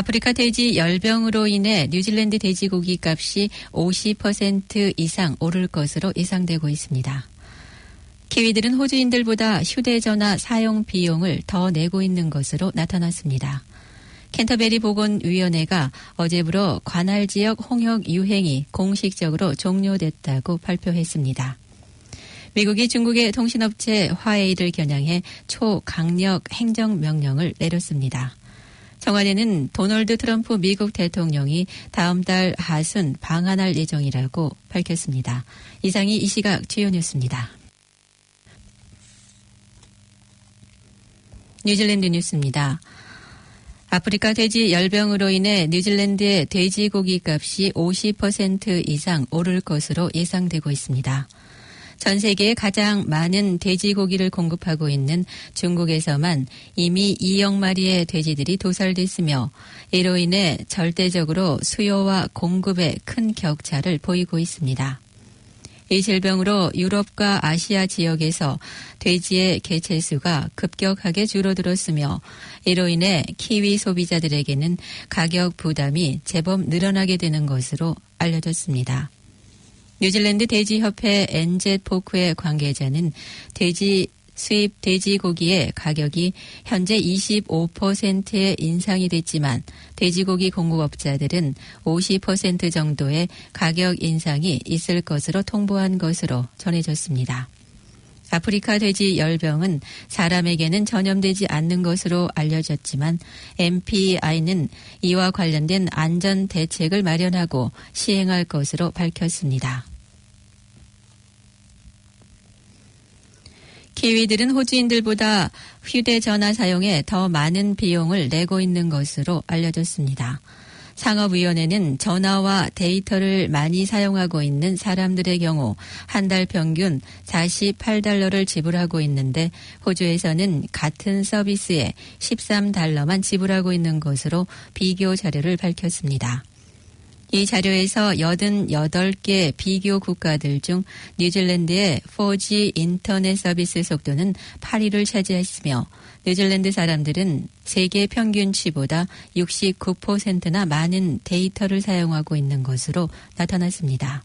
아프리카 돼지 열병으로 인해 뉴질랜드 돼지고기 값이 50% 이상 오를 것으로 예상되고 있습니다. 키위들은 호주인들보다 휴대전화 사용 비용을 더 내고 있는 것으로 나타났습니다. 캔터베리 보건위원회가 어제부로 관할 지역 홍역 유행이 공식적으로 종료됐다고 발표했습니다. 미국이 중국의 통신업체 화웨이를 겨냥해 초강력 행정명령을 내렸습니다. 청와대는 도널드 트럼프 미국 대통령이 다음 달 하순 방한할 예정이라고 밝혔습니다. 이상이 이 시각 주요 뉴스입니다. 뉴질랜드 뉴스입니다. 아프리카 돼지 열병으로 인해 뉴질랜드의 돼지고기 값이 50% 이상 오를 것으로 예상되고 있습니다. 전 세계에 가장 많은 돼지고기를 공급하고 있는 중국에서만 이미 2억 마리의 돼지들이 도살됐으며 이로 인해 절대적으로 수요와 공급에 큰 격차를 보이고 있습니다. 이 질병으로 유럽과 아시아 지역에서 돼지의 개체수가 급격하게 줄어들었으며 이로 인해 키위 소비자들에게는 가격 부담이 제법 늘어나게 되는 것으로 알려졌습니다. 뉴질랜드 돼지협회 NZ포크의 관계자는 수입 돼지고기의 가격이 현재 25%의 인상이 됐지만 돼지고기 공급업자들은 50% 정도의 가격 인상이 있을 것으로 통보한 것으로 전해졌습니다. 아프리카 돼지 열병은 사람에게는 전염되지 않는 것으로 알려졌지만 MPI는 이와 관련된 안전 대책을 마련하고 시행할 것으로 밝혔습니다. 키위들은 호주인들보다 휴대전화 사용에 더 많은 비용을 내고 있는 것으로 알려졌습니다. 상업위원회는 전화와 데이터를 많이 사용하고 있는 사람들의 경우 한 달 평균 $48를 지불하고 있는데 호주에서는 같은 서비스에 $13만 지불하고 있는 것으로 비교 자료를 밝혔습니다. 이 자료에서 88개 비교 국가들 중 뉴질랜드의 4G 인터넷 서비스 속도는 8위를 차지했으며 뉴질랜드 사람들은 세계 평균치보다 69%나 많은 데이터를 사용하고 있는 것으로 나타났습니다.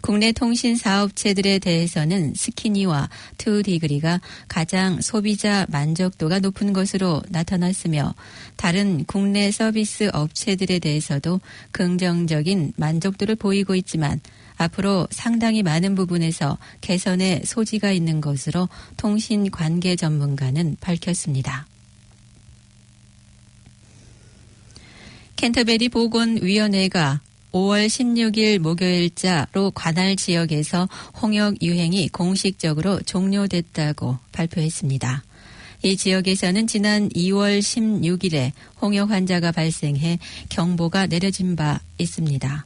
국내 통신 사업체들에 대해서는 스키니와 투디그리가 가장 소비자 만족도가 높은 것으로 나타났으며 다른 국내 서비스 업체들에 대해서도 긍정적인 만족도를 보이고 있지만 앞으로 상당히 많은 부분에서 개선의 소지가 있는 것으로 통신 관계 전문가는 밝혔습니다. 캔터베리 보건위원회가 5월 16일 목요일자로 관할 지역에서 홍역 유행이 공식적으로 종료됐다고 발표했습니다. 이 지역에서는 지난 2월 16일에 홍역 환자가 발생해 경보가 내려진 바 있습니다.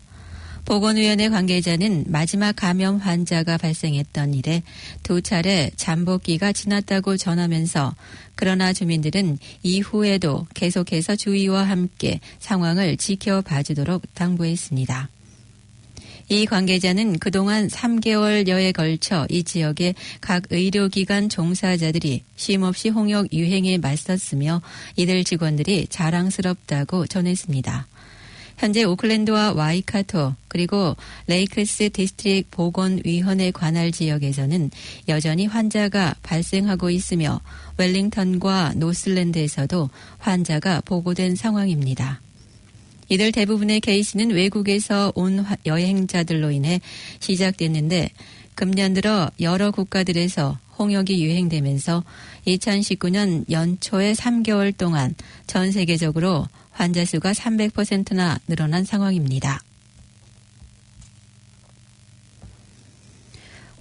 보건위원회 관계자는 마지막 감염 환자가 발생했던 이래 2차례 잠복기가 지났다고 전하면서 그러나 주민들은 이후에도 계속해서 주의와 함께 상황을 지켜봐주도록 당부했습니다. 이 관계자는 그동안 3개월여에 걸쳐 이 지역의 각 의료기관 종사자들이 쉼없이 홍역 유행에 맞섰으며 이들 직원들이 자랑스럽다고 전했습니다. 현재 오클랜드와 와이카토 그리고 레이크스 디스트릭 보건위원회 관할 지역에서는 여전히 환자가 발생하고 있으며 웰링턴과 노슬랜드에서도 환자가 보고된 상황입니다. 이들 대부분의 케이스는 외국에서 온 여행자들로 인해 시작됐는데 금년 들어 여러 국가들에서 홍역이 유행되면서 2019년 연초의 3개월 동안 전 세계적으로 환자 수가 300%나 늘어난 상황입니다.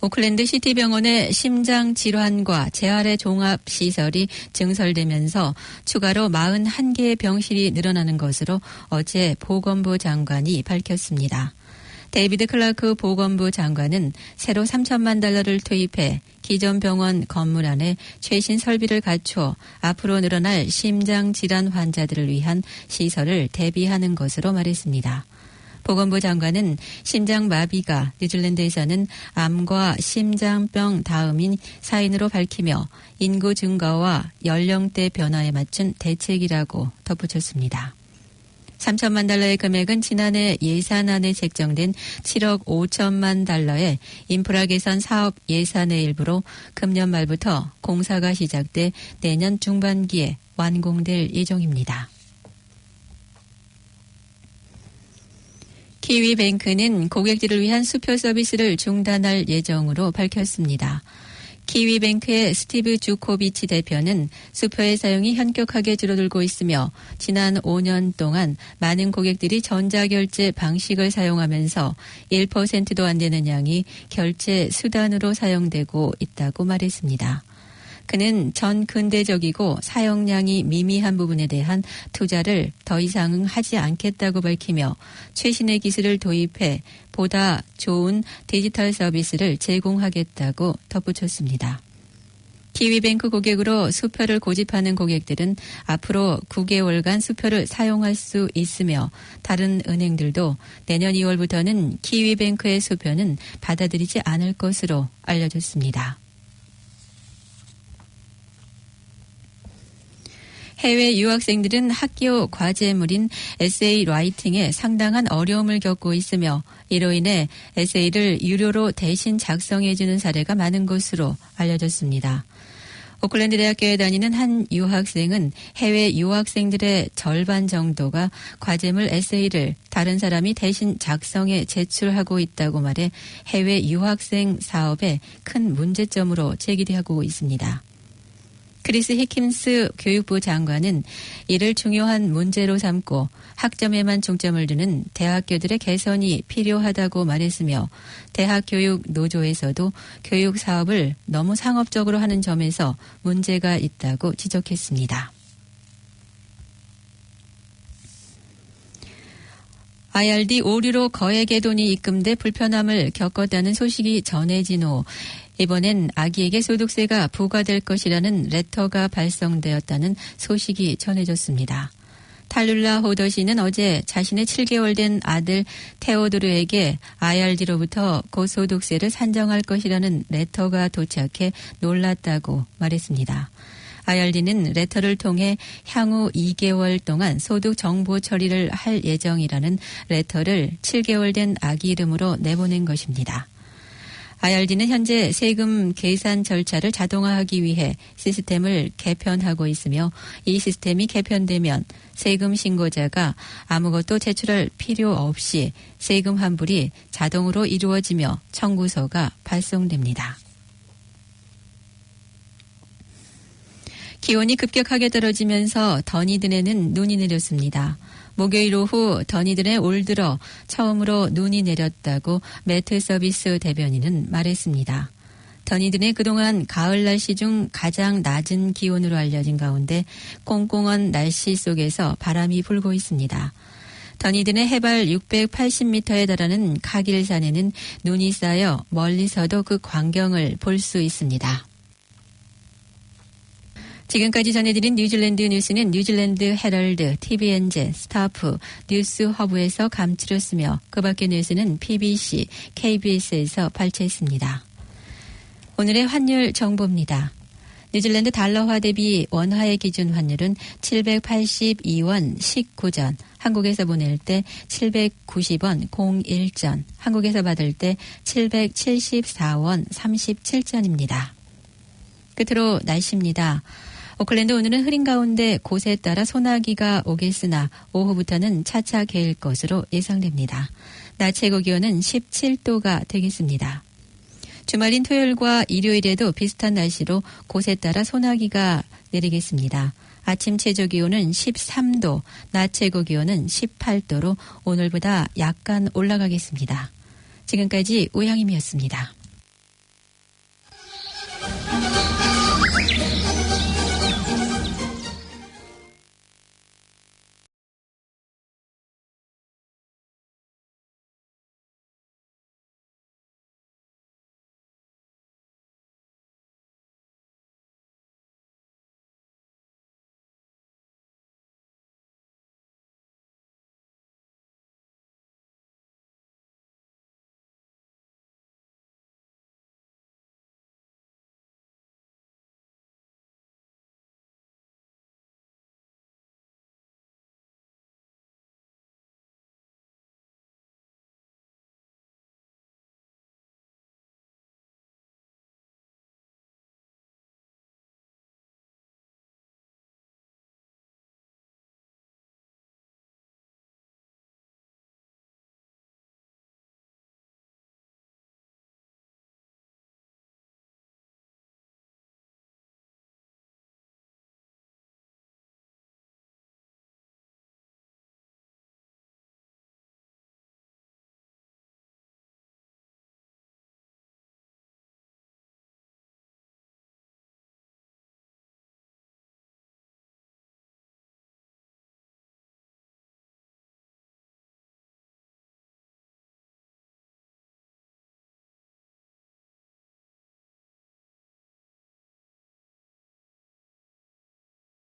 오클랜드 시티병원의 심장질환과 재활의 종합시설이 증설되면서 추가로 41개의 병실이 늘어나는 것으로 어제 보건부 장관이 밝혔습니다. 데이비드 클라크 보건부 장관은 새로 $3,000만 투입해 기존 병원 건물 안에 최신 설비를 갖춰 앞으로 늘어날 심장질환 환자들을 위한 시설을 대비하는 것으로 말했습니다. 보건부 장관은 심장마비가 뉴질랜드에서는 암과 심장병 다음인 사인으로 밝히며 인구 증가와 연령대 변화에 맞춘 대책이라고 덧붙였습니다. $3천만 달러의 금액은 지난해 예산안에 책정된 7억 5천만 달러의 인프라 개선 사업 예산의 일부로 금년 말부터 공사가 시작돼 내년 중반기에 완공될 예정입니다. 키위뱅크는 고객들을 위한 수표 서비스를 중단할 예정으로 밝혔습니다. 키위뱅크의 스티브 주코비치 대표는 수표의 사용이 현격하게 줄어들고 있으며 지난 5년 동안 많은 고객들이 전자결제 방식을 사용하면서 1%도 안 되는 양이 결제 수단으로 사용되고 있다고 말했습니다. 그는 전 근대적이고 사용량이 미미한 부분에 대한 투자를 더 이상은 하지 않겠다고 밝히며 최신의 기술을 도입해 보다 좋은 디지털 서비스를 제공하겠다고 덧붙였습니다. 키위뱅크 고객으로 수표를 고집하는 고객들은 앞으로 9개월간 수표를 사용할 수 있으며 다른 은행들도 내년 2월부터는 키위뱅크의 수표는 받아들이지 않을 것으로 알려졌습니다. 해외 유학생들은 학교 과제물인 에세이 라이팅에 상당한 어려움을 겪고 있으며 이로 인해 에세이를 유료로 대신 작성해주는 사례가 많은 것으로 알려졌습니다. 오클랜드 대학교에 다니는 한 유학생은 해외 유학생들의 절반 정도가 과제물 에세이를 다른 사람이 대신 작성해 제출하고 있다고 말해 해외 유학생 사업의 큰 문제점으로 제기되고 있습니다. 크리스 히킨스 교육부 장관은 이를 중요한 문제로 삼고 학점에만 중점을 두는 대학교들의 개선이 필요하다고 말했으며 대학교육 노조에서도 교육 사업을 너무 상업적으로 하는 점에서 문제가 있다고 지적했습니다. IRD 오류로 거액의 돈이 입금돼 불편함을 겪었다는 소식이 전해진 후 이번엔 아기에게 소득세가 부과될 것이라는 레터가 발송되었다는 소식이 전해졌습니다. 탈룰라 호더 씨는 어제 자신의 7개월 된 아들 테오도르에게 IRD로부터 고소득세를 산정할 것이라는 레터가 도착해 놀랐다고 말했습니다. IRD는 레터를 통해 향후 2개월 동안 소득 정보 처리를 할 예정이라는 레터를 7개월 된 아기 이름으로 내보낸 것입니다. IRD는 현재 세금 계산 절차를 자동화하기 위해 시스템을 개편하고 있으며 이 시스템이 개편되면 세금 신고자가 아무것도 제출할 필요 없이 세금 환불이 자동으로 이루어지며 청구서가 발송됩니다. 기온이 급격하게 떨어지면서 더니든에는 눈이 내렸습니다. 목요일 오후 더니든에 올 들어 처음으로 눈이 내렸다고 매트 서비스 대변인은 말했습니다. 더니든의 그동안 가을 날씨 중 가장 낮은 기온으로 알려진 가운데 꽁꽁한 날씨 속에서 바람이 불고 있습니다. 더니든의 해발 680m에 달하는 카길산에는 눈이 쌓여 멀리서도 그 광경을 볼 수 있습니다. 지금까지 전해드린 뉴질랜드 뉴스는 뉴질랜드 헤럴드, TVNZ, 스타프, 뉴스 허브에서 감추렸으며 그 밖의 뉴스는 BBC, KBS에서 발췌했습니다. 오늘의 환율 정보입니다. 뉴질랜드 달러화 대비 원화의 기준 환율은 782원 19전, 한국에서 보낼 때 790원 01전, 한국에서 받을 때 774원 37전입니다. 끝으로 날씨입니다. 오클랜드 오늘은 흐린 가운데 곳에 따라 소나기가 오겠으나 오후부터는 차차 개일 것으로 예상됩니다. 낮 최고 기온은 17도가 되겠습니다. 주말인 토요일과 일요일에도 비슷한 날씨로 곳에 따라 소나기가 내리겠습니다. 아침 최저 기온은 13도, 낮 최고 기온은 18도로 오늘보다 약간 올라가겠습니다. 지금까지 오향임이었습니다.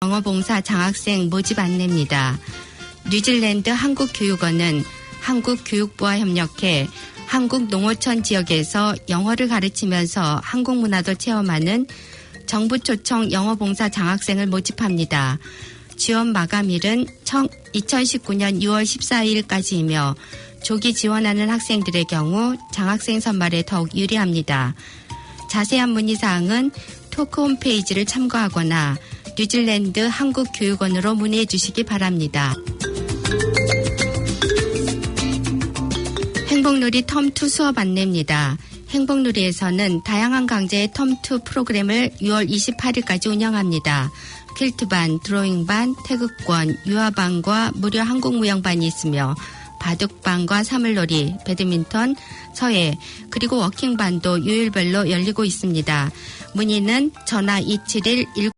영어봉사 장학생 모집 안내입니다. 뉴질랜드 한국교육원은 한국교육부와 협력해 한국 농어촌 지역에서 영어를 가르치면서 한국 문화도 체험하는 정부 초청 영어봉사 장학생을 모집합니다. 지원 마감일은 2019년 6월 14일까지이며 조기 지원하는 학생들의 경우 장학생 선발에 더욱 유리합니다. 자세한 문의사항은 토크 홈페이지를 참고하거나 뉴질랜드 한국교육원으로 문의해 주시기 바랍니다. 행복놀이 텀2 수업 안내입니다. 행복놀이에서는 다양한 강좌의 텀2 프로그램을 6월 28일까지 운영합니다. 퀼트반, 드로잉반, 태극권, 유아반과 무료 한국무용반이 있으며 바둑반과 사물놀이, 배드민턴, 서예, 그리고 워킹반도 요일별로 열리고 있습니다. 문의는 전화 271-19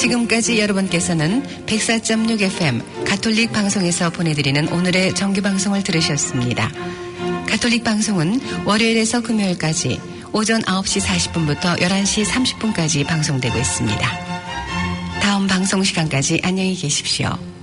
지금까지 여러분께서는 104.6 FM 가톨릭 방송에서 보내드리는 오늘의 정규방송을 들으셨습니다. 가톨릭 방송은 월요일에서 금요일까지 오전 9시 40분부터 11시 30분까지 방송되고 있습니다. 다음 방송 시간까지 안녕히 계십시오.